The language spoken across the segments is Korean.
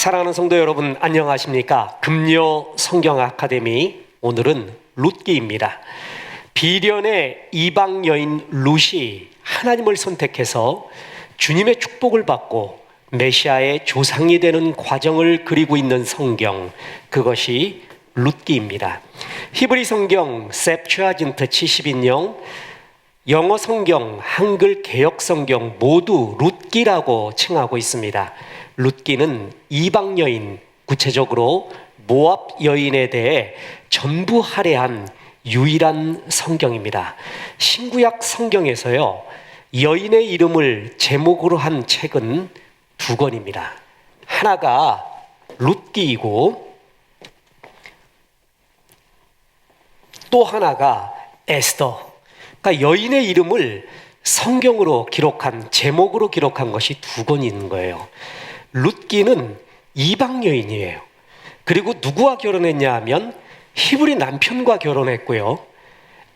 사랑하는 성도 여러분, 안녕하십니까? 금요 성경 아카데미, 오늘은 룻기입니다. 비련의 이방 여인 룻이 하나님을 선택해서 주님의 축복을 받고 메시아의 조상이 되는 과정을 그리고 있는 성경, 그것이 룻기입니다. 히브리 성경 셉튜아진트 70인용, 영어 성경, 한글 개역 성경 모두 룻기라고 칭하고 있습니다. 룻기는 이방 여인, 구체적으로 모압 여인에 대해 전부 할애한 유일한 성경입니다. 신구약 성경에서요, 여인의 이름을 제목으로 한 책은 두 권입니다. 하나가 룻기이고 또 하나가 에스더. 그러니까 여인의 이름을 성경으로 기록한, 제목으로 기록한 것이 두 권이 있는 거예요. 룻기는 이방 여인이에요. 그리고 누구와 결혼했냐 하면 히브리 남편과 결혼했고요.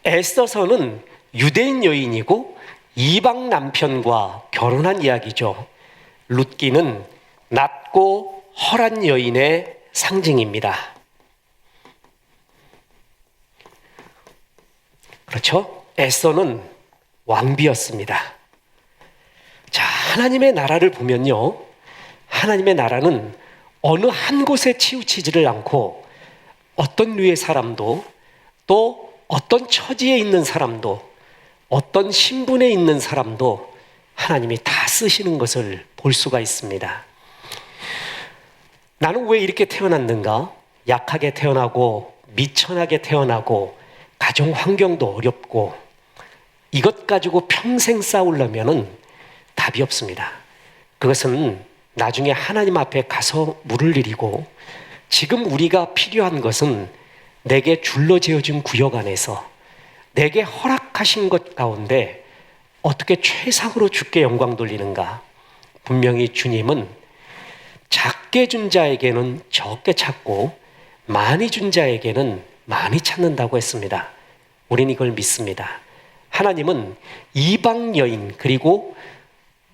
에스더서는 유대인 여인이고 이방 남편과 결혼한 이야기죠. 룻기는 낮고 헐한 여인의 상징입니다. 그렇죠? 에스더는 왕비였습니다. 자, 하나님의 나라를 보면요, 하나님의 나라는 어느 한 곳에 치우치지를 않고 어떤 류의 사람도, 또 어떤 처지에 있는 사람도, 어떤 신분에 있는 사람도 하나님이 다 쓰시는 것을 볼 수가 있습니다. 나는 왜 이렇게 태어났는가? 약하게 태어나고 미천하게 태어나고 가정 환경도 어렵고 이것 가지고 평생 싸우려면 답이 없습니다. 그것은 나중에 하나님 앞에 가서 물을 일이고, 지금 우리가 필요한 것은 내게 줄로 재어진 구역 안에서 내게 허락하신 것 가운데 어떻게 최상으로 주께 영광 돌리는가. 분명히 주님은 작게 준 자에게는 적게 찾고 많이 준 자에게는 많이 찾는다고 했습니다. 우리는 이걸 믿습니다. 하나님은 이방 여인, 그리고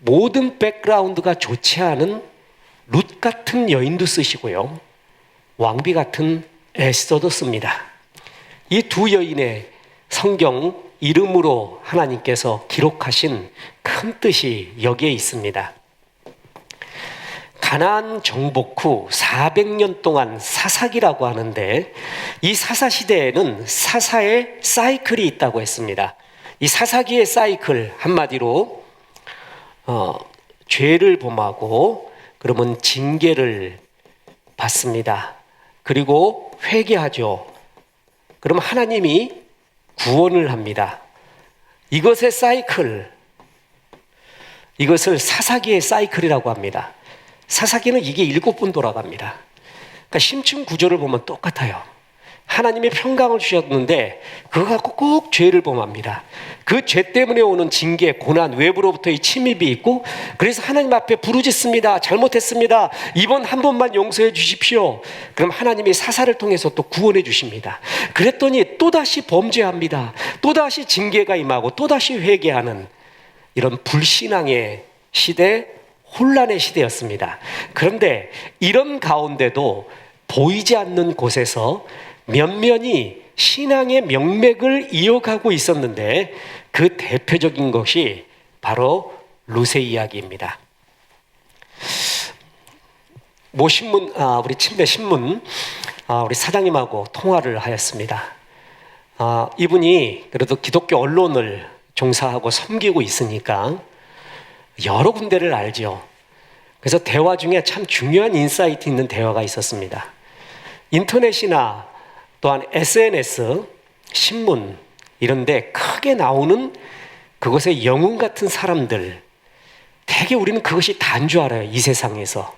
모든 백그라운드가 좋지 않은 룻 같은 여인도 쓰시고요, 왕비 같은 에스더도 씁니다. 이 두 여인의 성경 이름으로 하나님께서 기록하신 큰 뜻이 여기에 있습니다. 가나안 정복 후 400년 동안 사사기라고 하는데, 이 사사시대에는 사사의 사이클이 있다고 했습니다. 이 사사기의 사이클, 한마디로 죄를 범하고 그러면 징계를 받습니다. 그리고 회개하죠. 그럼 하나님이 구원을 합니다. 이것의 사이클, 이것을 사사기의 사이클이라고 합니다. 사사기는 이게 7번 돌아갑니다. 그러니까 심층 구조를 보면 똑같아요. 하나님의 평강을 주셨는데 그거 갖고 꼭 죄를 범합니다. 그 죄 때문에 오는 징계, 고난, 외부로부터의 침입이 있고, 그래서 하나님 앞에 부르짖습니다. 잘못했습니다. 이번 한 번만 용서해 주십시오. 그럼 하나님이 사사를 통해서 또 구원해 주십니다. 그랬더니 또다시 범죄합니다. 또다시 징계가 임하고 또다시 회개하는 이런 불신앙의 시대, 혼란의 시대였습니다. 그런데 이런 가운데도 보이지 않는 곳에서 면면이 신앙의 명맥을 이어가고 있었는데, 그 대표적인 것이 바로 룻의 이야기입니다. 모 신문, 우리 침대 신문, 우리 사장님하고 통화를 하였습니다. 이분이 그래도 기독교 언론을 종사하고 섬기고 있으니까 여러 군데를 알죠. 그래서 대화 중에 참 중요한 인사이트 있는 대화가 있었습니다. 인터넷이나 또한 SNS, 신문 이런 데 크게 나오는 그것의 영웅 같은 사람들, 대개 우리는 그것이 다인 줄 알아요. 이 세상에서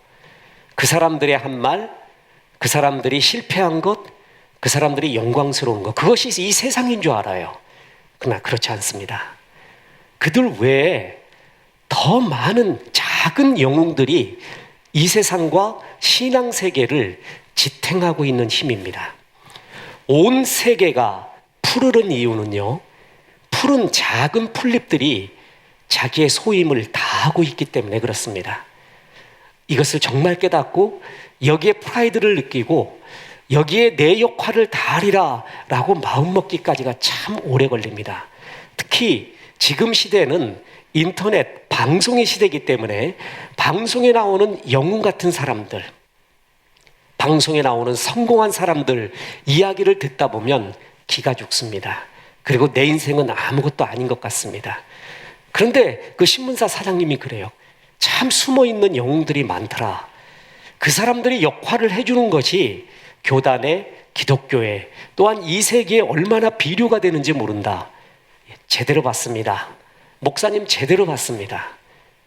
그 사람들의 한 말, 그 사람들이 실패한 것, 그 사람들이 영광스러운 것, 그것이 이 세상인 줄 알아요. 그러나 그렇지 않습니다. 그들 외에 더 많은 작은 영웅들이 이 세상과 신앙 세계를 지탱하고 있는 힘입니다. 온 세계가 푸르른 이유는요, 푸른 작은 풀잎들이 자기의 소임을 다하고 있기 때문에 그렇습니다. 이것을 정말 깨닫고 여기에 프라이드를 느끼고 여기에 내 역할을 다하리라 라고 마음먹기까지가 참 오래 걸립니다. 특히 지금 시대는 인터넷, 방송의 시대이기 때문에 방송에 나오는 영웅 같은 사람들, 방송에 나오는 성공한 사람들 이야기를 듣다 보면 기가 죽습니다. 그리고 내 인생은 아무것도 아닌 것 같습니다. 그런데 그 신문사 사장님이 그래요. 참 숨어있는 영웅들이 많더라. 그 사람들이 역할을 해주는 것이 교단에, 기독교에, 또한 이 세계에 얼마나 비료가 되는지 모른다. 제대로 봤습니다. 목사님 제대로 봤습니다.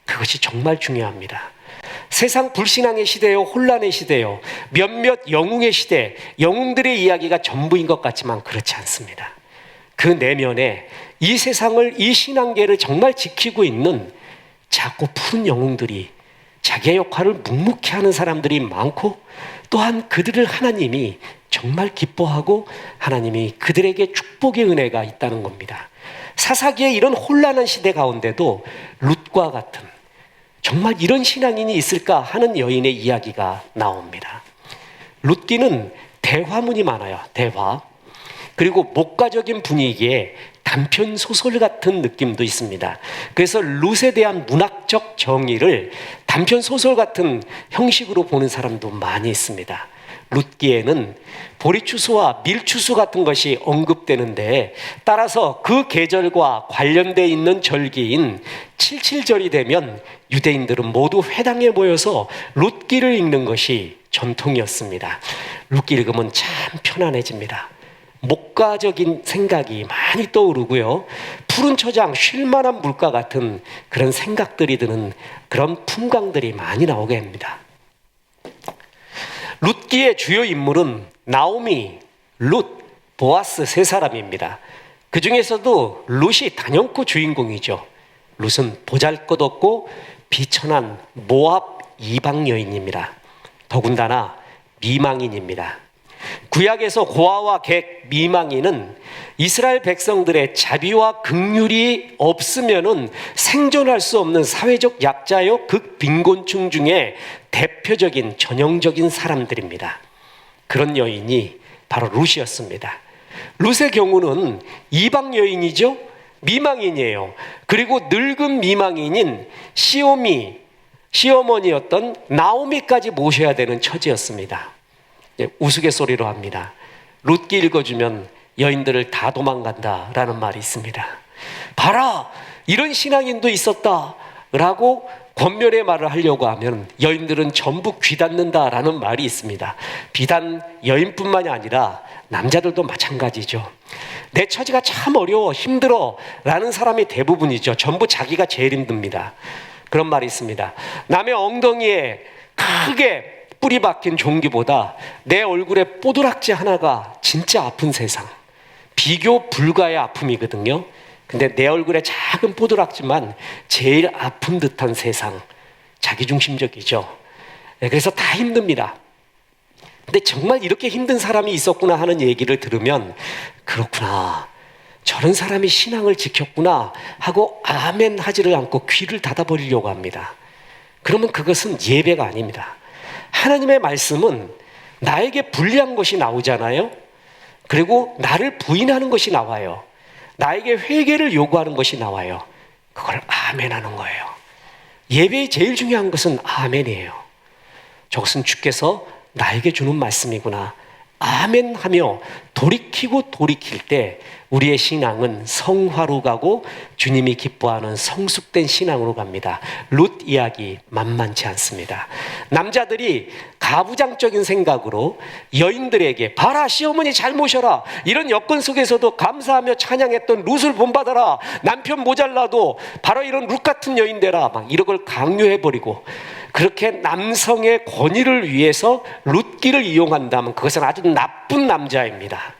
그것이 정말 중요합니다. 세상 불신앙의 시대요, 혼란의 시대요, 몇몇 영웅의 시대, 영웅들의 이야기가 전부인 것 같지만 그렇지 않습니다. 그 내면에 이 세상을, 이 신앙계를 정말 지키고 있는 작고 푸른 영웅들이, 자기의 역할을 묵묵히 하는 사람들이 많고, 또한 그들을 하나님이 정말 기뻐하고 하나님이 그들에게 축복의 은혜가 있다는 겁니다. 사사기의 이런 혼란한 시대 가운데도 룻과 같은 정말 이런 신앙인이 있을까 하는 여인의 이야기가 나옵니다. 룻기는 대화문이 많아요. 대화. 그리고 목가적인 분위기에 단편 소설 같은 느낌도 있습니다. 그래서 룻에 대한 문학적 정의를 단편 소설 같은 형식으로 보는 사람도 많이 있습니다. 룻기에는 보리추수와 밀추수 같은 것이 언급되는데, 따라서 그 계절과 관련되어 있는 절기인 칠칠절이 되면 유대인들은 모두 회당에 모여서 룻기를 읽는 것이 전통이었습니다. 룻기 읽으면 참 편안해집니다. 목가적인 생각이 많이 떠오르고요, 푸른 초장, 쉴만한 물가 같은 그런 생각들이 드는 그런 풍광들이 많이 나오게 됩니다. 룻기의 주요 인물은 나오미, 룻, 보아스 세 사람입니다. 그 중에서도 룻이 단연코 주인공이죠. 룻은 보잘것없고 비천한 모압 이방 여인입니다. 더군다나 미망인입니다. 구약에서 고아와 객, 미망인은 이스라엘 백성들의 자비와 긍휼이 없으면은 생존할 수 없는 사회적 약자요, 극빈곤층 중에 대표적인 전형적인 사람들입니다. 그런 여인이 바로 룻이었습니다. 룻의 경우는 이방 여인이죠. 미망인이에요. 그리고 늙은 미망인인 시어머니였던 나오미까지 모셔야 되는 처지였습니다. 우스갯소리로 합니다. 룻기 읽어주면 여인들을 다 도망간다라는 말이 있습니다. 봐라, 이런 신앙인도 있었다 라고 권면의 말을 하려고 하면 여인들은 전부 귀닫는다라는 말이 있습니다. 비단 여인뿐만이 아니라 남자들도 마찬가지죠. 내 처지가 참 어려워, 힘들어 라는 사람이 대부분이죠. 전부 자기가 제일 힘듭니다. 그런 말이 있습니다. 남의 엉덩이에 크게 뿌리 박힌 종기보다 내 얼굴에 뽀드락지 하나가 진짜 아픈 세상, 비교 불가의 아픔이거든요. 근데 내 얼굴에 작은 뽀드락지만 제일 아픈 듯한 세상, 자기중심적이죠. 그래서 다 힘듭니다. 근데 정말 이렇게 힘든 사람이 있었구나 하는 얘기를 들으면, 그렇구나, 저런 사람이 신앙을 지켰구나 하고 아멘 하지를 않고 귀를 닫아버리려고 합니다. 그러면 그것은 예배가 아닙니다. 하나님의 말씀은 나에게 불리한 것이 나오잖아요. 그리고 나를 부인하는 것이 나와요. 나에게 회개를 요구하는 것이 나와요. 그걸 아멘하는 거예요. 예배의 제일 중요한 것은 아멘이에요. 저것은 주께서 나에게 주는 말씀이구나, 아멘하며 돌이키고 돌이킬 때 우리의 신앙은 성화로 가고 주님이 기뻐하는 성숙된 신앙으로 갑니다. 룻 이야기 만만치 않습니다. 남자들이 가부장적인 생각으로 여인들에게 봐라, 시어머니 잘 모셔라, 이런 여건 속에서도 감사하며 찬양했던 룻을 본받아라, 남편 모자라도 바로 이런 룻 같은 여인 되라, 막 이런 걸 강요해버리고, 그렇게 남성의 권위를 위해서 룻기를 이용한다면 그것은 아주 나쁜 남자입니다.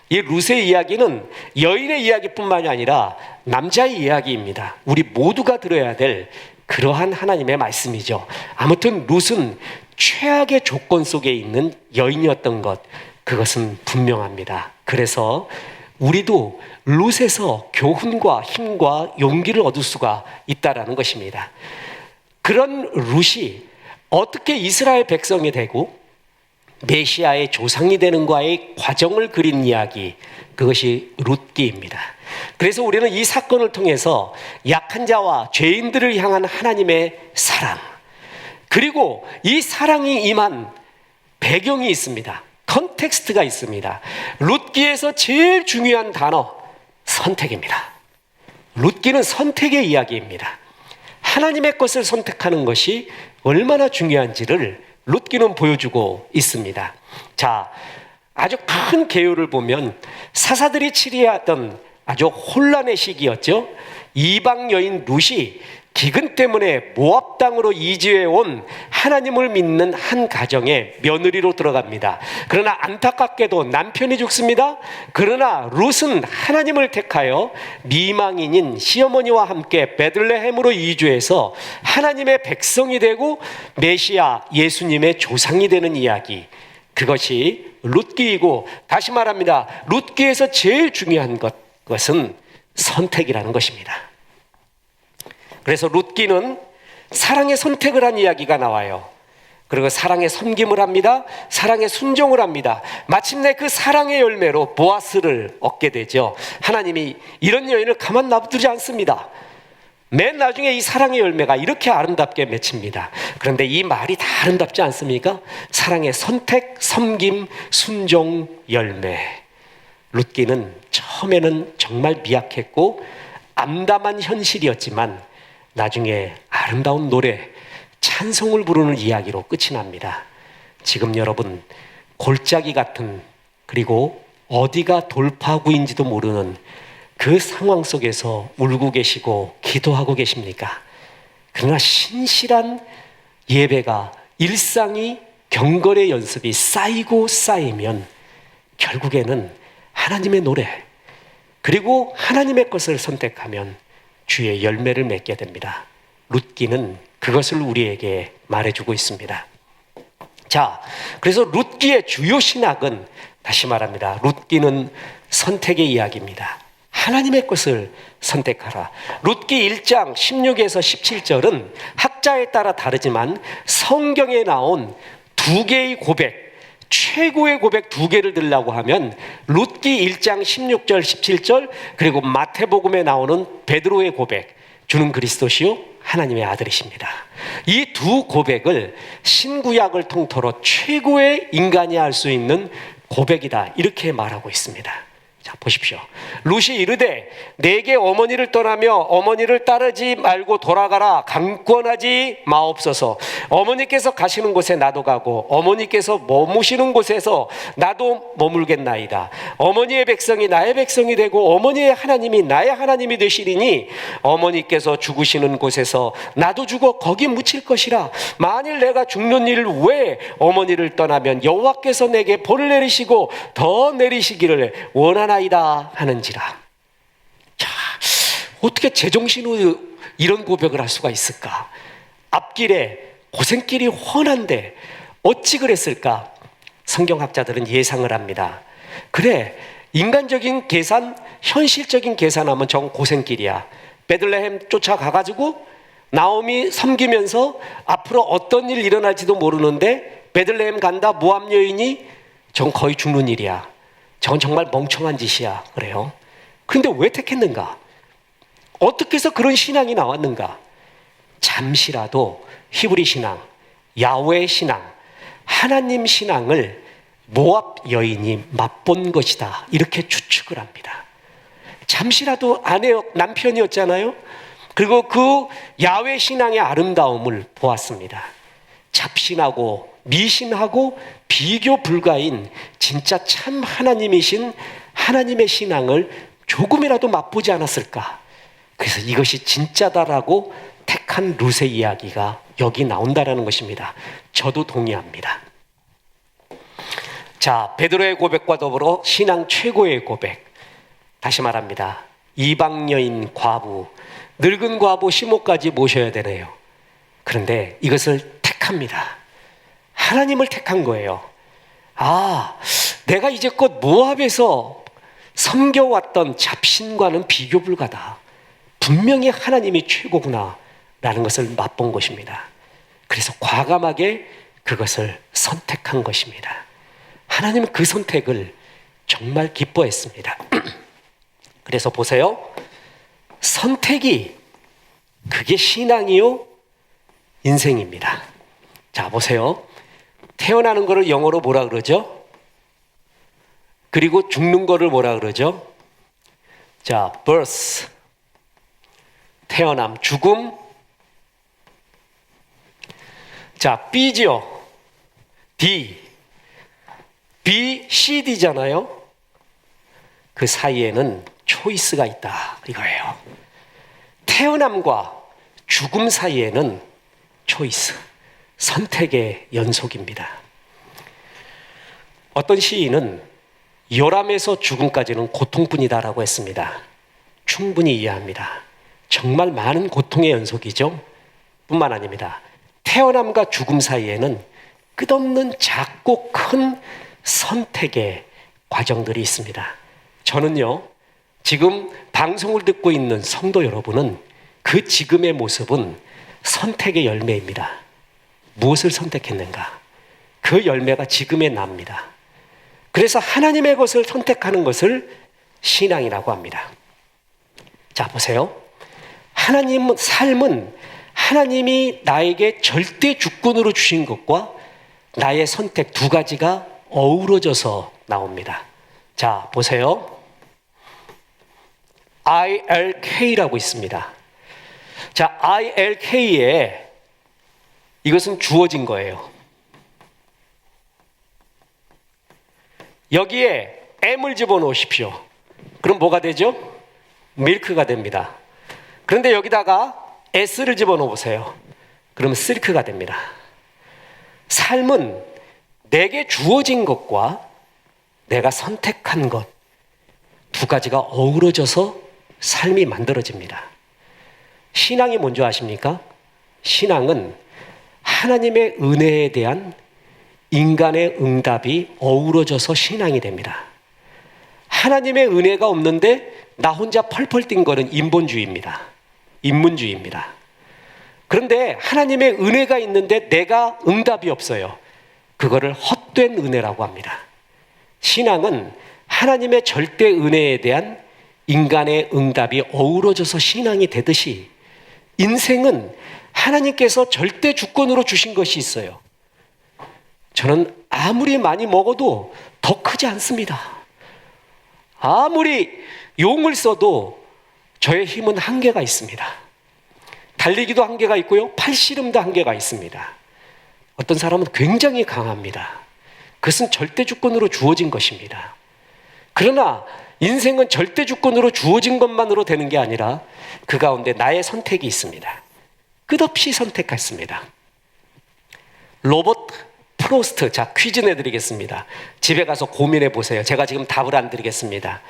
이 룻의 이야기는 여인의 이야기뿐만이 아니라 남자의 이야기입니다. 우리 모두가 들어야 될 그러한 하나님의 말씀이죠. 아무튼 룻은 최악의 조건 속에 있는 여인이었던 것, 그것은 분명합니다. 그래서 우리도 룻에서 교훈과 힘과 용기를 얻을 수가 있다라는 것입니다. 그런 룻이 어떻게 이스라엘 백성이 되고 메시아의 조상이 되는가의 과정을 그린 이야기, 그것이 룻기입니다. 그래서 우리는 이 사건을 통해서 약한 자와 죄인들을 향한 하나님의 사랑, 그리고 이 사랑이 임한 배경이 있습니다. 컨텍스트가 있습니다. 룻기에서 제일 중요한 단어, 선택입니다. 룻기는 선택의 이야기입니다. 하나님의 것을 선택하는 것이 얼마나 중요한지를 룻기는 보여주고 있습니다. 자, 아주 큰 개요를 보면 사사들이 치리하던 아주 혼란의 시기였죠. 이방 여인 룻이 기근 때문에 모압 땅으로 이주해 온 하나님을 믿는 한 가정에 며느리로 들어갑니다. 그러나 안타깝게도 남편이 죽습니다. 그러나 룻은 하나님을 택하여 미망인인 시어머니와 함께 베들레헴으로 이주해서 하나님의 백성이 되고 메시아 예수님의 조상이 되는 이야기, 그것이 룻기이고, 다시 말합니다. 룻기에서 제일 중요한 것은 선택이라는 것입니다. 그래서 룻기는 사랑의 선택을 한 이야기가 나와요. 그리고 사랑의 섬김을 합니다. 사랑의 순종을 합니다. 마침내 그 사랑의 열매로 보아스를 얻게 되죠. 하나님이 이런 여인을 가만 놔두지 않습니다. 맨 나중에 이 사랑의 열매가 이렇게 아름답게 맺힙니다. 그런데 이 말이 다 아름답지 않습니까? 사랑의 선택, 섬김, 순종, 열매. 룻기는 처음에는 정말 미약했고 암담한 현실이었지만 나중에 아름다운 노래, 찬송을 부르는 이야기로 끝이 납니다. 지금 여러분 골짜기 같은, 그리고 어디가 돌파구인지도 모르는 그 상황 속에서 울고 계시고 기도하고 계십니까? 그러나 신실한 예배가, 일상이, 경건의 연습이 쌓이고 쌓이면 결국에는 하나님의 노래, 그리고 하나님의 것을 선택하면 주의 열매를 맺게 됩니다. 룻기는 그것을 우리에게 말해주고 있습니다. 자, 그래서 룻기의 주요 신학은, 다시 말합니다, 룻기는 선택의 이야기입니다. 하나님의 것을 선택하라. 룻기 1장 16에서 17절은 학자에 따라 다르지만 성경에 나온 두 개의 고백, 최고의 고백 두 개를 들라고 하면 룻기 1장 16절 17절, 그리고 마태복음에 나오는 베드로의 고백, 주는 그리스도시요 하나님의 아들이십니다. 이 두 고백을 신구약을 통틀어 최고의 인간이 할 수 있는 고백이다, 이렇게 말하고 있습니다. 자, 보십시오. 룻이 이르되 내게 어머니를 떠나며 어머니를 따르지 말고 돌아가라. 강권하지 마옵소서. 어머니께서 가시는 곳에 나도 가고 어머니께서 머무시는 곳에서 나도 머물겠나이다. 어머니의 백성이 나의 백성이 되고 어머니의 하나님이 나의 하나님이 되시리니 어머니께서 죽으시는 곳에서 나도 죽어 거기 묻힐 것이라. 만일 내가 죽는 일 외에 어머니를 떠나면 여호와께서 내게 벌을 내리시고 더 내리시기를 원하나이다 하는지라. 자, 어떻게 제정신으로 이런 고백을 할 수가 있을까? 앞길에 고생길이 훤한데 어찌 그랬을까? 성경학자들은 예상을 합니다. 그래, 인간적인 계산, 현실적인 계산하면 정 고생길이야. 베들레헴 쫓아가가지고 나오미 섬기면서 앞으로 어떤 일 일어날지도 모르는데 베들레헴 간다, 모압 여인이 정 거의 죽는 일이야. 저건 정말 멍청한 짓이야. 그래요. 그런데 왜 택했는가? 어떻게 해서 그런 신앙이 나왔는가? 잠시라도 히브리 신앙, 야훼 신앙, 하나님 신앙을 모압 여인이 맛본 것이다, 이렇게 추측을 합니다. 잠시라도 남편이었잖아요. 그리고 그 야훼 신앙의 아름다움을 보았습니다. 잡신하고 미신하고 비교 불가인 진짜 참 하나님이신 하나님의 신앙을 조금이라도 맛보지 않았을까? 그래서 이것이 진짜다라고 택한 룻의 이야기가 여기 나온다라는 것입니다. 저도 동의합니다. 자, 베드로의 고백과 더불어 신앙 최고의 고백, 다시 말합니다. 이방 여인 과부, 늙은 과부 시모까지 모셔야 되네요. 그런데 이것을 택합니다. 하나님을 택한 거예요. 아, 내가 이제껏 모압에서 섬겨왔던 잡신과는 비교 불가다. 분명히 하나님이 최고구나 라는 것을 맛본 것입니다. 그래서 과감하게 그것을 선택한 것입니다. 하나님은 그 선택을 정말 기뻐했습니다. 그래서 보세요. 선택이 그게 신앙이요 인생입니다. 자, 보세요. 태어나는 거를 영어로 뭐라 그러죠? 그리고 죽는 거를 뭐라 그러죠? 자, birth, 태어남, 죽음. 자, B죠. D, B, C, D잖아요. 그 사이에는 초이스가 있다 이거예요. 태어남과 죽음 사이에는 초이스, 선택의 연속입니다. 어떤 시인은 요람에서 죽음까지는 고통뿐이다라고 했습니다. 충분히 이해합니다. 정말 많은 고통의 연속이죠. 뿐만 아닙니다. 태어남과 죽음 사이에는 끝없는 작고 큰 선택의 과정들이 있습니다. 저는요, 지금 방송을 듣고 있는 성도 여러분은 그 지금의 모습은 선택의 열매입니다. 무엇을 선택했는가? 그 열매가 지금의 나입니다. 그래서 하나님의 것을 선택하는 것을 신앙이라고 합니다. 자, 보세요. 삶은 하나님이 나에게 절대 주권으로 주신 것과 나의 선택 두 가지가 어우러져서 나옵니다. 자, 보세요. ILK라고 있습니다. 자, ILK에 이것은 주어진 거예요. 여기에 M을 집어넣으십시오. 그럼 뭐가 되죠? 밀크가 됩니다. 그런데 여기다가 S를 집어넣어 보세요. 그러면 실크가 됩니다. 삶은 내게 주어진 것과 내가 선택한 것 두 가지가 어우러져서 삶이 만들어집니다. 신앙이 뭔지 아십니까? 신앙은 하나님의 은혜에 대한 인간의 응답이 어우러져서 신앙이 됩니다. 하나님의 은혜가 없는데 나 혼자 펄펄 뛴 거는 인본주의입니다. 인문주의입니다. 그런데 하나님의 은혜가 있는데 내가 응답이 없어요. 그거를 헛된 은혜라고 합니다. 신앙은 하나님의 절대 은혜에 대한 인간의 응답이 어우러져서 신앙이 되듯이 인생은 하나님께서 절대 주권으로 주신 것이 있어요. 저는 아무리 많이 먹어도 더 크지 않습니다. 아무리 용을 써도 저의 힘은 한계가 있습니다. 달리기도 한계가 있고요. 팔씨름도 한계가 있습니다. 어떤 사람은 굉장히 강합니다. 그것은 절대 주권으로 주어진 것입니다. 그러나 인생은 절대 주권으로 주어진 것만으로 되는 게 아니라 그 가운데 나의 선택이 있습니다. 끝없이 선택했습니다. 로버트 프로스트, 자, 퀴즈 내드리겠습니다. 집에 가서 고민해 보세요. 제가 지금 답을 안 드리겠습니다.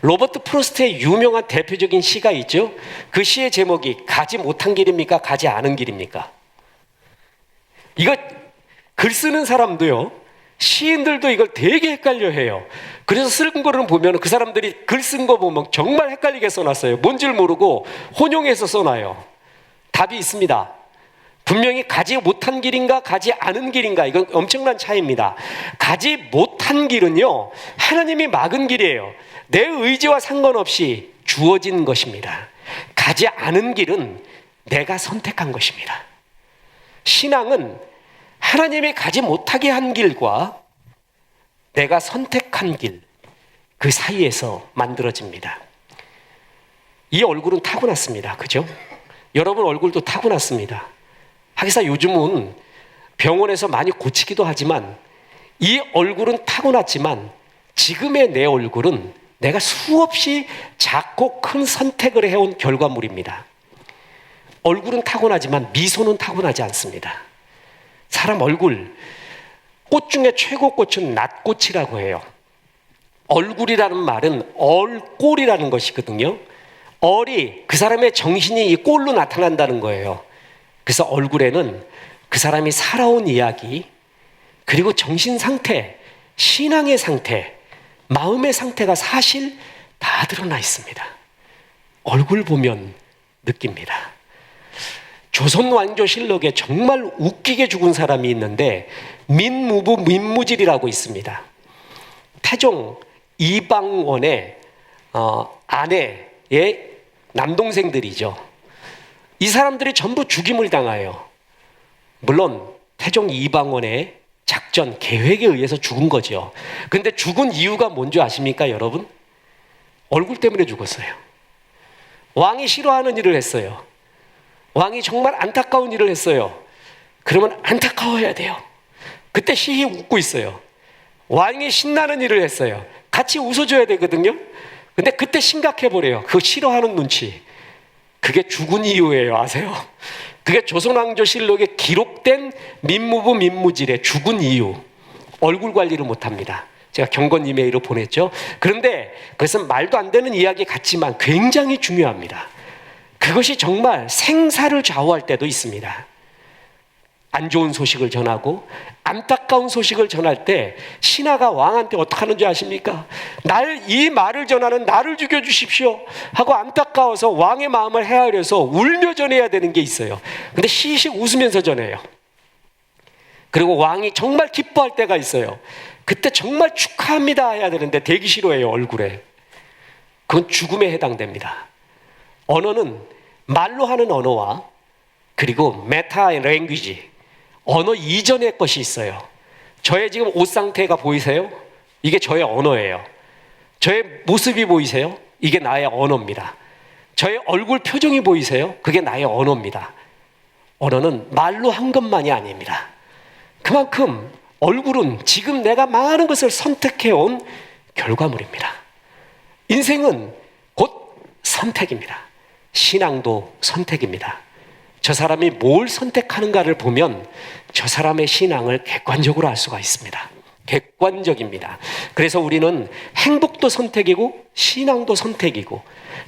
로버트 프로스트의 유명한 대표적인 시가 있죠. 그 시의 제목이 가지 못한 길입니까? 가지 않은 길입니까? 이거 글 쓰는 사람도요, 시인들도 이걸 되게 헷갈려 해요. 그래서 쓴 거를 보면 그 사람들이 글 쓴 거 보면 정말 헷갈리게 써놨어요. 뭔지를 모르고 혼용해서 써놔요. 답이 있습니다. 분명히 가지 못한 길인가 가지 않은 길인가, 이건 엄청난 차이입니다. 가지 못한 길은요, 하나님이 막은 길이에요. 내 의지와 상관없이 주어진 것입니다. 가지 않은 길은 내가 선택한 것입니다. 신앙은 하나님이 가지 못하게 한 길과 내가 선택한 길, 그 사이에서 만들어집니다. 이 얼굴은 타고났습니다. 그죠? 여러분 얼굴도 타고났습니다. 하기사 요즘은 병원에서 많이 고치기도 하지만 이 얼굴은 타고났지만 지금의 내 얼굴은 내가 수없이 작고 큰 선택을 해온 결과물입니다. 얼굴은 타고나지만 미소는 타고나지 않습니다. 사람 얼굴, 꽃 중에 최고 꽃은 낫꽃이라고 해요. 얼굴이라는 말은 얼꼴이라는 것이거든요. 얼이 그 사람의 정신이 이 꼴로 나타난다는 거예요. 그래서 얼굴에는 그 사람이 살아온 이야기, 그리고 정신 상태, 신앙의 상태, 마음의 상태가 사실 다 드러나 있습니다. 얼굴 보면 느낍니다. 조선왕조실록에 정말 웃기게 죽은 사람이 있는데 민무부 민무질이라고 있습니다. 태종 이방원의 아내의 남동생들이죠. 이 사람들이 전부 죽임을 당하여, 물론 태종 이방원의 작전 계획에 의해서 죽은 거죠. 근데 죽은 이유가 뭔지 아십니까, 여러분? 얼굴 때문에 죽었어요. 왕이 싫어하는 일을 했어요. 왕이 정말 안타까운 일을 했어요. 그러면 안타까워해야 돼요. 그때 히히 웃고 있어요. 왕이 신나는 일을 했어요. 같이 웃어줘야 되거든요. 근데 그때 심각해버려요. 그 싫어하는 눈치. 그게 죽은 이유예요. 아세요? 그게 조선왕조실록에 기록된 민무부 민무질의 죽은 이유. 얼굴 관리를 못합니다. 제가 경건 이메일로 보냈죠. 그런데 그것은 말도 안 되는 이야기 같지만 굉장히 중요합니다. 그것이 정말 생사를 좌우할 때도 있습니다. 안 좋은 소식을 전하고 안타까운 소식을 전할 때 신하가 왕한테 어떻게 하는지 아십니까? 이 말을 전하는 나를 죽여주십시오 하고 안타까워서 왕의 마음을 헤아려서 울며 전해야 되는 게 있어요. 근데 시식 웃으면서 전해요. 그리고 왕이 정말 기뻐할 때가 있어요. 그때 정말 축하합니다 해야 되는데 되기 싫어해요, 얼굴에. 그건 죽음에 해당됩니다. 언어는 말로 하는 언어와 그리고 메타 랭귀지, 언어 이전의 것이 있어요. 저의 지금 옷 상태가 보이세요? 이게 저의 언어예요. 저의 모습이 보이세요? 이게 나의 언어입니다. 저의 얼굴 표정이 보이세요? 그게 나의 언어입니다. 언어는 말로 한 것만이 아닙니다. 그만큼 얼굴은 지금 내가 많은 것을 선택해온 결과물입니다. 인생은 곧 선택입니다. 신앙도 선택입니다. 저 사람이 뭘 선택하는가를 보면 저 사람의 신앙을 객관적으로 알 수가 있습니다. 객관적입니다. 그래서 우리는 행복도 선택이고 신앙도 선택이고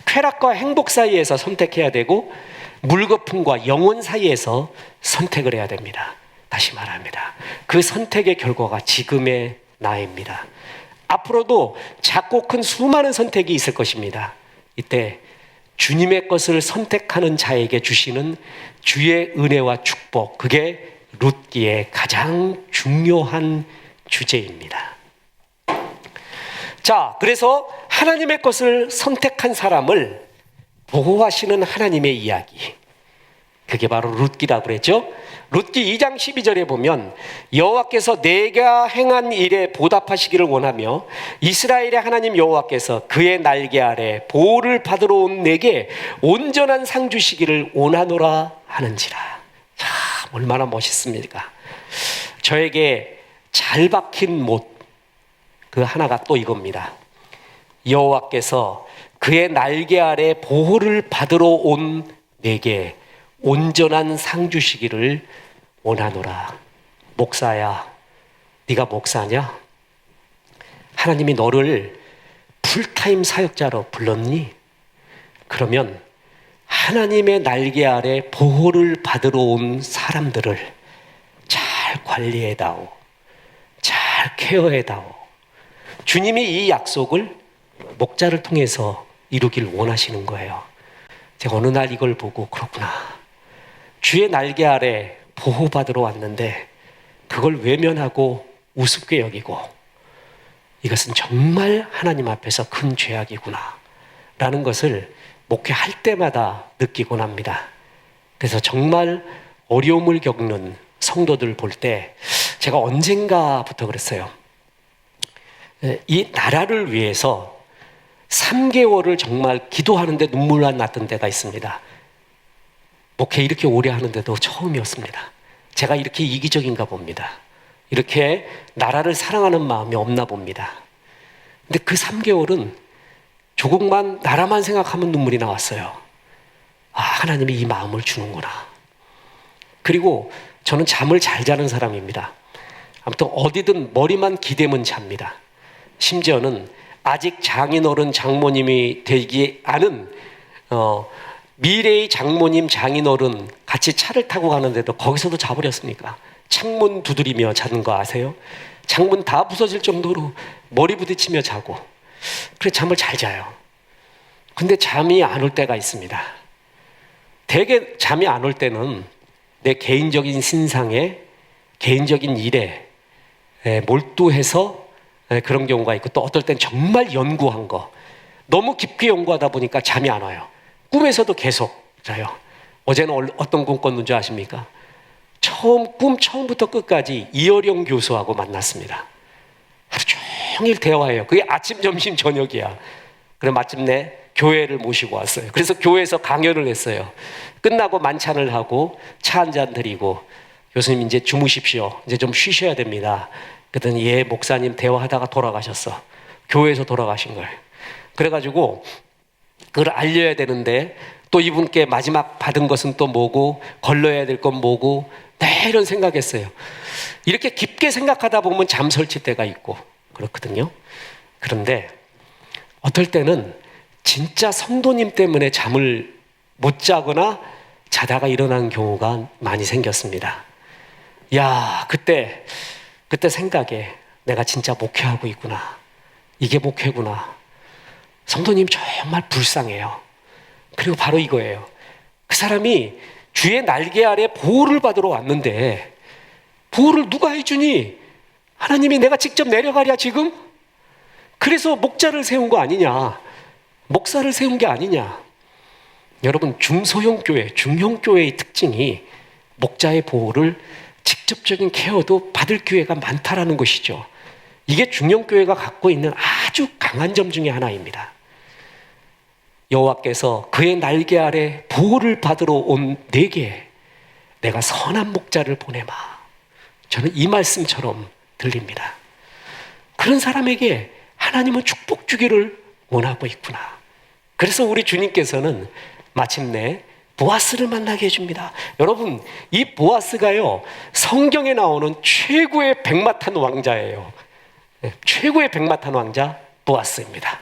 쾌락과 행복 사이에서 선택해야 되고 물거품과 영혼 사이에서 선택을 해야 됩니다. 다시 말합니다. 그 선택의 결과가 지금의 나입니다. 앞으로도 작고 큰 수많은 선택이 있을 것입니다. 이때 주님의 것을 선택하는 자에게 주시는 주의 은혜와 축복, 그게 룻기의 가장 중요한 주제입니다. 자, 그래서 하나님의 것을 선택한 사람을 보호하시는 하나님의 이야기, 그게 바로 룻기라고 그랬죠. 룻기 2장 12절에 보면 여호와께서 내가 행한 일에 보답하시기를 원하며 이스라엘의 하나님 여호와께서 그의 날개 아래 보호를 받으러 온 내게 온전한 상 주시기를 원하노라 하는지라. 참 얼마나 멋있습니까? 저에게 잘 박힌 못, 그 하나가 또 이겁니다. 여호와께서 그의 날개 아래 보호를 받으러 온 내게 온전한 상 주시기를 원하노라. 목사야, 네가 목사냐? 하나님이 너를 풀타임 사역자로 불렀니? 그러면 하나님의 날개 아래 보호를 받으러 온 사람들을 잘 관리해다오, 잘 케어해다오. 주님이 이 약속을 목자를 통해서 이루길 원하시는 거예요. 제가 어느 날 이걸 보고 그렇구나, 주의 날개 아래 보호받으러 왔는데 그걸 외면하고 우습게 여기고 이것은 정말 하나님 앞에서 큰 죄악이구나 라는 것을 목회할 때마다 느끼곤 합니다. 그래서 정말 어려움을 겪는 성도들 볼 때 제가 언젠가부터 그랬어요. 이 나라를 위해서 3개월을 정말 기도하는데 눈물만 났던 때가 있습니다. 목회 이렇게 오래 하는데도 처음이었습니다. 제가 이렇게 이기적인가 봅니다. 이렇게 나라를 사랑하는 마음이 없나 봅니다. 근데 그 3개월은 조금만 나라만 생각하면 눈물이 나왔어요. 아, 하나님이 이 마음을 주는구나. 그리고 저는 잠을 잘 자는 사람입니다. 아무튼 어디든 머리만 기대면 잡니다. 심지어는 아직 장인어른 장모님이 되지 않은 미래의 장모님 장인어른 같이 차를 타고 가는데도 거기서도 자버렸으니까 창문 두드리며 자는 거 아세요? 창문 다 부서질 정도로 머리 부딪히며 자고, 그래 잠을 잘 자요. 근데 잠이 안 올 때가 있습니다. 되게 잠이 안 올 때는 내 개인적인 신상에, 개인적인 일에 몰두해서 그런 경우가 있고, 또 어떨 땐 정말 연구한 거, 너무 깊게 연구하다 보니까 잠이 안 와요. 꿈에서도 계속 자요. 어제는 어떤 꿈 꿨는지 아십니까? 꿈 처음부터 끝까지 이어령 교수하고 만났습니다. 하루 종일 대화해요. 그게 아침, 점심, 저녁이야. 그래 마침내 교회를 모시고 왔어요. 그래서 교회에서 강연을 했어요. 끝나고 만찬을 하고 차 한 잔 드리고, 교수님 이제 주무십시오. 이제 좀 쉬셔야 됩니다. 그랬더니 예, 목사님 대화하다가 돌아가셨어. 교회에서 돌아가신 걸. 그래가지고 그걸 알려야 되는데, 또 이분께 마지막 받은 것은 또 뭐고, 걸러야 될 건 뭐고, 네, 이런 생각했어요. 이렇게 깊게 생각하다 보면 잠설칠 때가 있고 그렇거든요. 그런데 어떨 때는 진짜 성도님 때문에 잠을 못 자거나 자다가 일어나는 경우가 많이 생겼습니다. 야, 그때 생각에 내가 진짜 목회하고 있구나. 이게 목회구나. 성도님 정말 불쌍해요. 그리고 바로 이거예요. 그 사람이 주의 날개 아래 보호를 받으러 왔는데, 보호를 누가 해주니? 하나님이 내가 직접 내려가랴 지금? 그래서 목자를 세운 거 아니냐? 목사를 세운 게 아니냐? 여러분, 중소형 교회, 중형 교회의 특징이 목자의 보호를, 직접적인 케어도 받을 기회가 많다라는 것이죠. 이게 중형 교회가 갖고 있는 아주 강한 점 중에 하나입니다. 여호와께서 그의 날개 아래 보호를 받으러 온 내게 내가 선한 목자를 보내마. 저는 이 말씀처럼 들립니다. 그런 사람에게 하나님은 축복 주기를 원하고 있구나. 그래서 우리 주님께서는 마침내 보아스를 만나게 해줍니다. 여러분, 이 보아스가요, 성경에 나오는 최고의 백마탄 왕자예요. 최고의 백마탄 왕자 보아스입니다.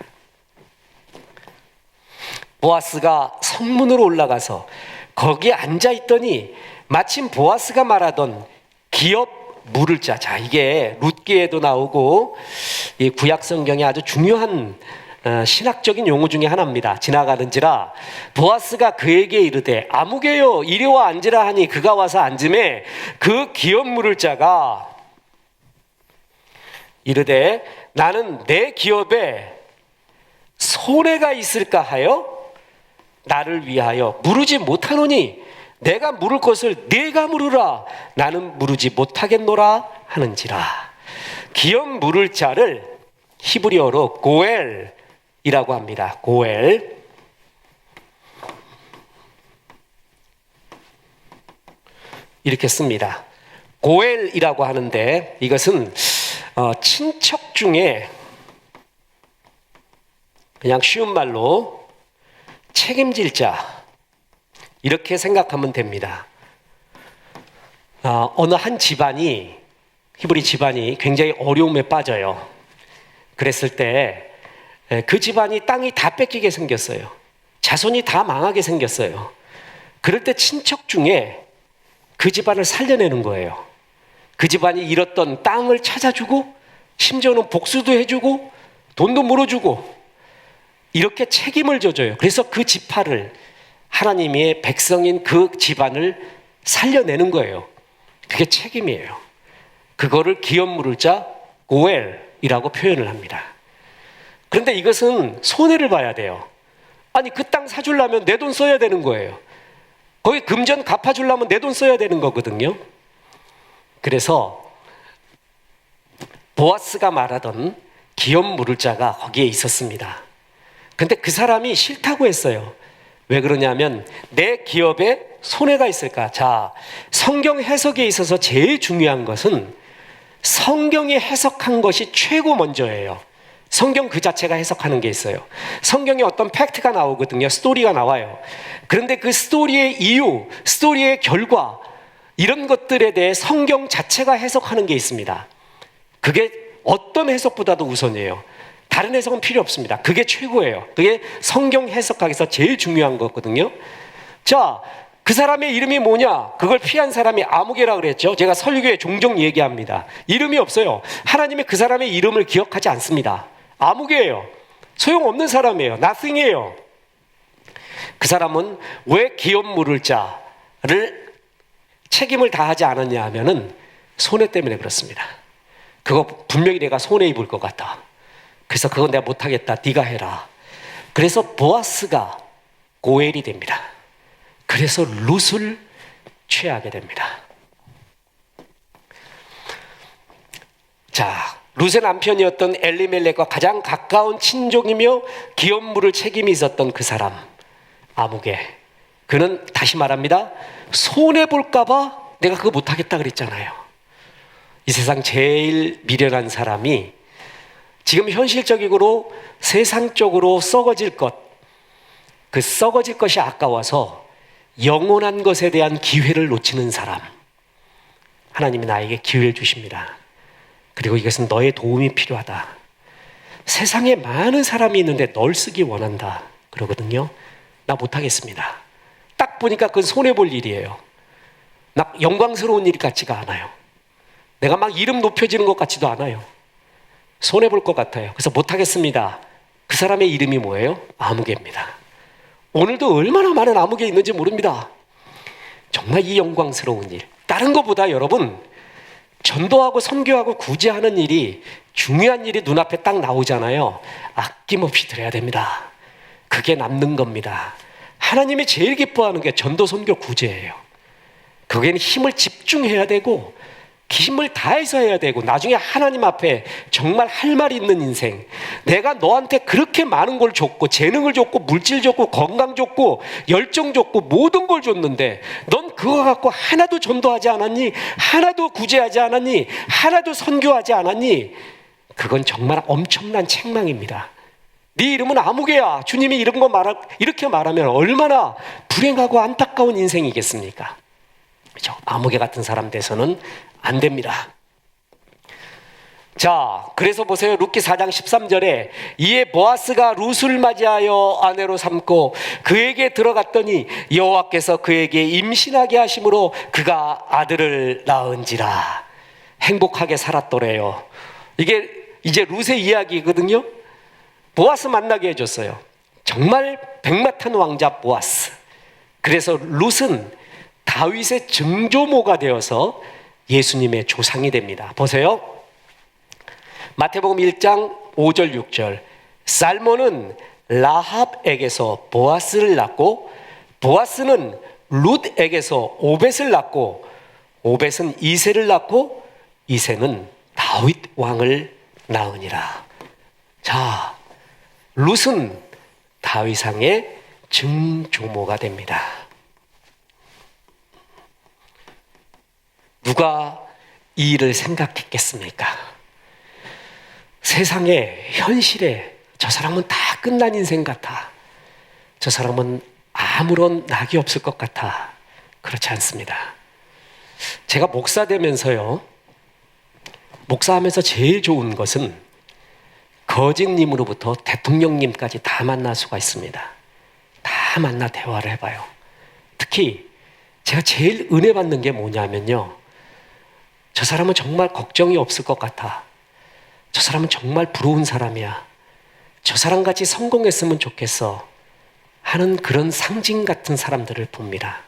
보아스가 성문으로 올라가서 거기에 앉아있더니 마침 보아스가 말하던 기업 물을 자. 자, 이게 룻기에도 나오고 이 구약 성경에 아주 중요한 신학적인 용어 중에 하나입니다. 지나가는지라 보아스가 그에게 이르되 아무개여 이리와 앉으라 하니 그가 와서 앉음에 그 기업 물을 자가 이르되 나는 내 기업에 손해가 있을까 하여 나를 위하여 물으지 못하노니 내가 물을 것을 네가 물으라. 나는 물으지 못하겠노라 하는지라. 기업 물을 자를 히브리어로 고엘이라고 합니다. 고엘. 이렇게 씁니다. 고엘이라고 하는데 이것은 친척 중에 그냥 쉬운 말로 책임질 자, 이렇게 생각하면 됩니다. 어느 한 집안이, 히브리 집안이 굉장히 어려움에 빠져요. 그랬을 때 그 집안이 땅이 다 뺏기게 생겼어요. 자손이 다 망하게 생겼어요. 그럴 때 친척 중에 그 집안을 살려내는 거예요. 그 집안이 잃었던 땅을 찾아주고, 심지어는 복수도 해주고 돈도 물어주고, 이렇게 책임을 져줘요. 그래서 그 지파를, 하나님의 백성인 그 집안을 살려내는 거예요. 그게 책임이에요. 그거를 기업 물을 자 고엘이라고 표현을 합니다. 그런데 이것은 손해를 봐야 돼요. 아니, 그 땅 사주려면 내 돈 써야 되는 거예요. 거기 금전 갚아주려면 내 돈 써야 되는 거거든요. 그래서 보아스가 말하던 기업 물을 자가 거기에 있었습니다. 근데 그 사람이 싫다고 했어요. 왜 그러냐면 내 기업에 손해가 있을까? 자, 성경 해석에 있어서 제일 중요한 것은 성경이 해석한 것이 최고 먼저예요. 성경 그 자체가 해석하는 게 있어요. 성경에 어떤 팩트가 나오거든요. 스토리가 나와요. 그런데 그 스토리의 이유, 스토리의 결과, 이런 것들에 대해 성경 자체가 해석하는 게 있습니다. 그게 어떤 해석보다도 우선이에요. 다른 해석은 필요 없습니다. 그게 최고예요. 그게 성경 해석학에서 제일 중요한 거거든요. 자, 그 사람의 이름이 뭐냐? 그걸 피한 사람이 아무개라 그랬죠. 제가 설교에 종종 얘기합니다. 이름이 없어요. 하나님이 그 사람의 이름을 기억하지 않습니다. 아무개예요. 소용없는 사람이에요. nothing이에요. 그 사람은 왜 기업 물을 자를 책임을 다하지 않았냐 하면은 손해 때문에 그렇습니다. 그거 분명히 내가 손해 입을 것 같아. 그래서 그건 내가 못하겠다. 네가 해라. 그래서 보아스가 고엘이 됩니다. 그래서 룻을 취하게 됩니다. 자, 룻의 남편이었던 엘리멜렉과 가장 가까운 친족이며 기업 물을 책임이 있었던 그 사람 아무개, 그는 다시 말합니다. 손해볼까 봐 내가 그거 못하겠다 그랬잖아요. 이 세상 제일 미련한 사람이 지금 현실적으로 세상적으로 썩어질 것, 그 썩어질 것이 아까워서 영원한 것에 대한 기회를 놓치는 사람. 하나님이 나에게 기회를 주십니다. 그리고 이것은 너의 도움이 필요하다. 세상에 많은 사람이 있는데 널 쓰기 원한다 그러거든요. 나 못하겠습니다. 딱 보니까 그건 손해볼 일이에요. 나 영광스러운 일 같지가 않아요. 내가 막 이름 높여지는 것 같지도 않아요. 손해볼 것 같아요. 그래서 못하겠습니다. 그 사람의 이름이 뭐예요? 아무개입니다. 오늘도 얼마나 많은 아무개 있는지 모릅니다. 정말 이 영광스러운 일, 다른 것보다 여러분 전도하고 선교하고 구제하는 일이, 중요한 일이 눈앞에 딱 나오잖아요. 아낌없이 드려야 됩니다. 그게 남는 겁니다. 하나님이 제일 기뻐하는 게 전도, 선교, 구제예요. 거기에는 힘을 집중해야 되고 힘을 다해서 해야 되고, 나중에 하나님 앞에 정말 할 말이 있는 인생. 내가 너한테 그렇게 많은 걸 줬고, 재능을 줬고, 물질 줬고, 건강 줬고, 열정 줬고, 모든 걸 줬는데 넌 그거 갖고 하나도 전도하지 않았니? 하나도 구제하지 않았니? 하나도 선교하지 않았니? 그건 정말 엄청난 책망입니다. 네 이름은 아무개야. 주님이 이렇게 말하면 얼마나 불행하고 안타까운 인생이겠습니까? 그렇죠? 아무개 같은 사람 돼서는 안 됩니다. 자, 그래서 보세요. 룻기 4장 13절에 이에 보아스가 룻을 맞이하여 아내로 삼고 그에게 들어갔더니 여호와께서 그에게 임신하게 하심으로 그가 아들을 낳은지라. 행복하게 살았더래요. 이게 이제 룻의 이야기거든요. 보아스 만나게 해줬어요. 정말 백마탄 왕자 보아스. 그래서 룻은 다윗의 증조모가 되어서 예수님의 조상이 됩니다. 보세요. 마태복음 1장 5절 6절. 살몬은 라합에게서 보아스를 낳고 보아스는 룻에게서 오벳을 낳고 오벳은 이새를 낳고 이새는 다윗 왕을 낳으니라. 자, 룻은 다윗 왕의 증조모가 됩니다. 누가 이 일을 생각했겠습니까? 세상에, 현실에 저 사람은 다 끝난 인생 같아. 저 사람은 아무런 낙이 없을 것 같아. 그렇지 않습니다. 제가 목사 되면서요, 목사하면서 제일 좋은 것은 거짓님으로부터 대통령님까지 다 만날 수가 있습니다. 다 만나 대화를 해봐요. 특히 제가 제일 은혜 받는 게 뭐냐면요, 저 사람은 정말 걱정이 없을 것 같아. 저 사람은 정말 부러운 사람이야. 저 사람같이 성공했으면 좋겠어 하는 그런 상징 같은 사람들을 봅니다.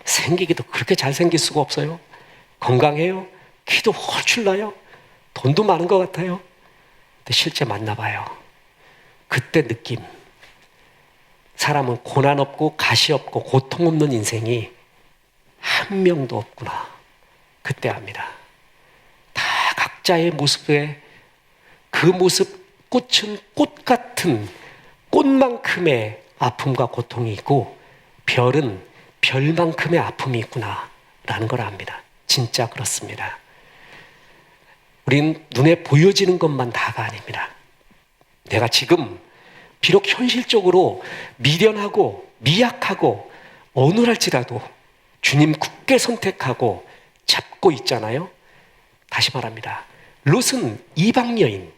생기기도 그렇게 잘생길 수가 없어요. 건강해요. 키도 훨씬 나요. 돈도 많은 것 같아요. 근데 실제 만나봐요. 그때 느낌. 사람은 고난 없고 가시 없고 고통 없는 인생이 한 명도 없구나. 그때 압니다. 다 각자의 모습에 그 모습, 꽃은 꽃 같은 꽃만큼의 아픔과 고통이 있고 별은 별만큼의 아픔이 있구나 라는 걸 압니다. 진짜 그렇습니다. 우린 눈에 보여지는 것만 다가 아닙니다. 내가 지금 비록 현실적으로 미련하고 미약하고 어눌할지라도 주님 굳게 선택하고 잡고 있잖아요. 다시 말합니다. 롯은 이방 여인,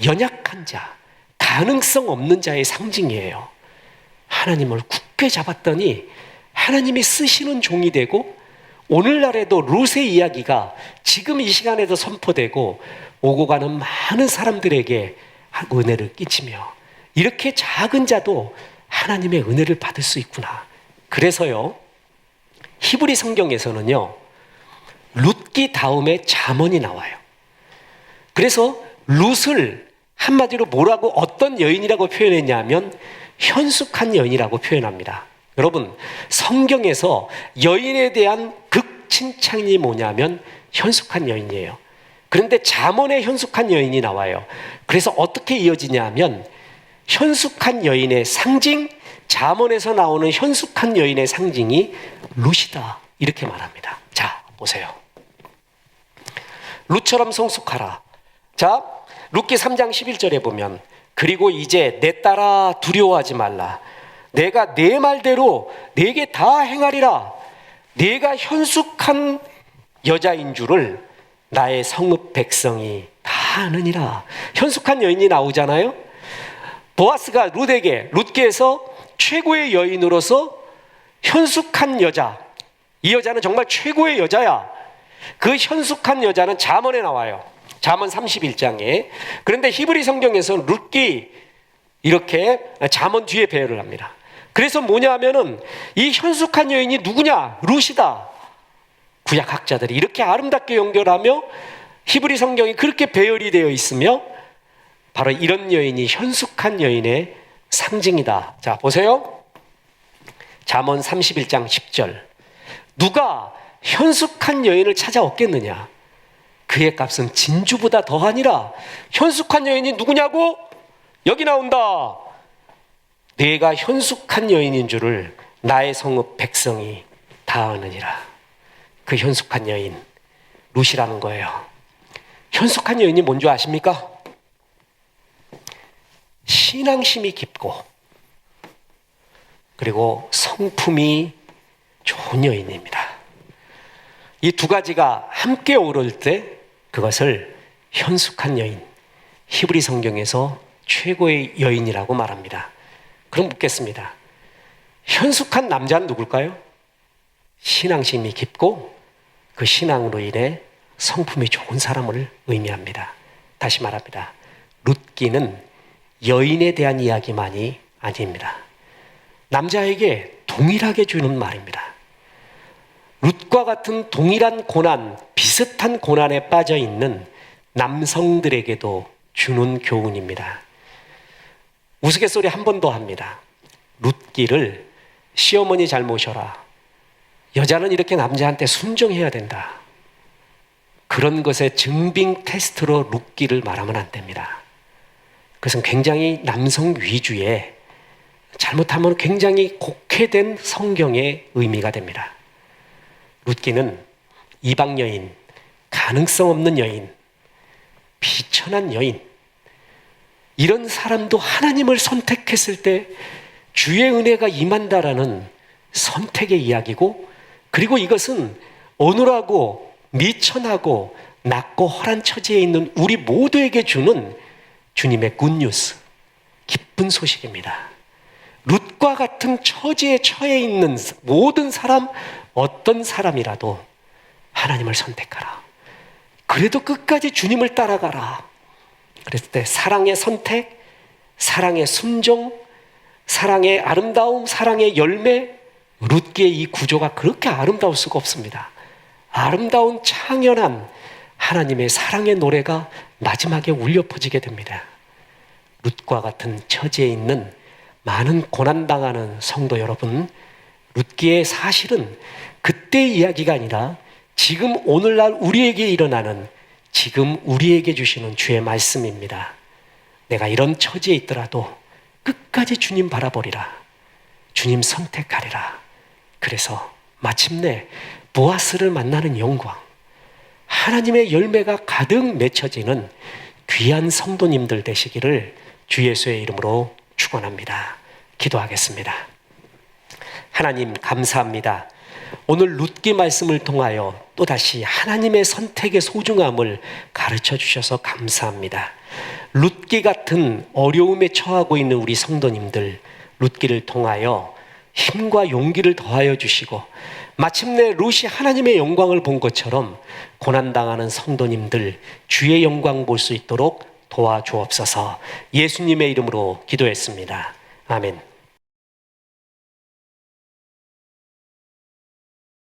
연약한 자, 가능성 없는 자의 상징이에요. 하나님을 굳게 잡았더니 하나님이 쓰시는 종이 되고, 오늘날에도 롯의 이야기가 지금 이 시간에도 선포되고 오고 가는 많은 사람들에게 은혜를 끼치며, 이렇게 작은 자도 하나님의 은혜를 받을 수 있구나. 그래서요, 히브리 성경에서는요, 룻기 다음에 잠언이 나와요. 그래서 룻을 한마디로 뭐라고, 어떤 여인이라고 표현했냐면 현숙한 여인이라고 표현합니다. 여러분, 성경에서 여인에 대한 극칭찬이 뭐냐면 현숙한 여인이에요. 그런데 잠언에 현숙한 여인이 나와요. 그래서 어떻게 이어지냐면 현숙한 여인의 상징, 잠언에서 나오는 현숙한 여인의 상징이 룻이다, 이렇게 말합니다. 자, 보세요. 룻처럼 성숙하라. 자, 룻기 3장 11절에 보면, 그리고 이제 내 딸아 두려워하지 말라. 내가 내 말대로 네게 다 행하리라. 네가 현숙한 여자인 줄을 나의 성읍 백성이 다 아느니라. 현숙한 여인이 나오잖아요. 보아스가 룻에게 최고의 여인으로서 현숙한 여자, 이 여자는 정말 최고의 여자야. 그 현숙한 여자는 잠언에 나와요. 잠언 31장에. 그런데 히브리 성경에서 룻기 이렇게 잠언 뒤에 배열을 합니다. 그래서 뭐냐 하면은 이 현숙한 여인이 누구냐? 룻이다. 구약학자들이 이렇게 아름답게 연결하며 히브리 성경이 그렇게 배열이 되어 있으며 바로 이런 여인이 현숙한 여인의 상징이다. 자, 보세요. 잠언 31장 10절. 누가 현숙한 여인을 찾아 얻겠느냐? 그의 값은 진주보다 더하니라. 현숙한 여인이 누구냐고? 여기 나온다. 내가 현숙한 여인인 줄을 나의 성읍 백성이 다 아느니라. 그 현숙한 여인, 룻이라는 거예요. 현숙한 여인이 뭔지 아십니까? 신앙심이 깊고 그리고 성품이 좋은 여인입니다. 이 두 가지가 함께 어우러질 때 그것을 현숙한 여인, 히브리 성경에서 최고의 여인이라고 말합니다. 그럼 묻겠습니다. 현숙한 남자는 누굴까요? 신앙심이 깊고 그 신앙으로 인해 성품이 좋은 사람을 의미합니다. 다시 말합니다. 룻기는 여인에 대한 이야기만이 아닙니다. 남자에게 동일하게 주는 말입니다. 룻과 같은 동일한 고난, 비슷한 고난에 빠져 있는 남성들에게도 주는 교훈입니다. 우스갯소리 한 번 더 합니다. 룻기를 시어머니 잘 모셔라. 여자는 이렇게 남자한테 순종해야 된다. 그런 것의 증빙 테스트로 룻기를 말하면 안 됩니다. 그것은 굉장히 남성 위주의, 잘못하면 굉장히 곡해된 성경의 의미가 됩니다. 룻기는 이방 여인, 가능성 없는 여인, 비천한 여인, 이런 사람도 하나님을 선택했을 때 주의 은혜가 임한다라는 선택의 이야기고, 그리고 이것은 어눌하고 미천하고 낮고 헐한 처지에 있는 우리 모두에게 주는 주님의 굿뉴스, 기쁜 소식입니다. 룻과 같은 처지에 처해 있는 모든 사람, 어떤 사람이라도 하나님을 선택하라. 그래도 끝까지 주님을 따라가라. 그랬을 때 사랑의 선택, 사랑의 순종, 사랑의 아름다움, 사랑의 열매, 룻기의 이 구조가 그렇게 아름다울 수가 없습니다. 아름다운 창연한 하나님의 사랑의 노래가 마지막에 울려 퍼지게 됩니다. 룻과 같은 처지에 있는 많은 고난당하는 성도 여러분, 룻기의 사실은 그때의 이야기가 아니라 지금 오늘날 우리에게 일어나는, 지금 우리에게 주시는 주의 말씀입니다. 내가 이런 처지에 있더라도 끝까지 주님 바라보리라. 주님 선택하리라. 그래서 마침내 보아스를 만나는 영광, 하나님의 열매가 가득 맺혀지는 귀한 성도님들 되시기를 주 예수의 이름으로 축원합니다. 기도하겠습니다. 하나님 감사합니다. 오늘 룻기 말씀을 통하여 또다시 하나님의 선택의 소중함을 가르쳐 주셔서 감사합니다. 룻기 같은 어려움에 처하고 있는 우리 성도님들, 룻기를 통하여 힘과 용기를 더하여 주시고 마침내 룻이 하나님의 영광을 본 것처럼 고난당하는 성도님들 주의 영광 볼 수 있도록 도와주옵소서. 예수님의 이름으로 기도했습니다. 아멘.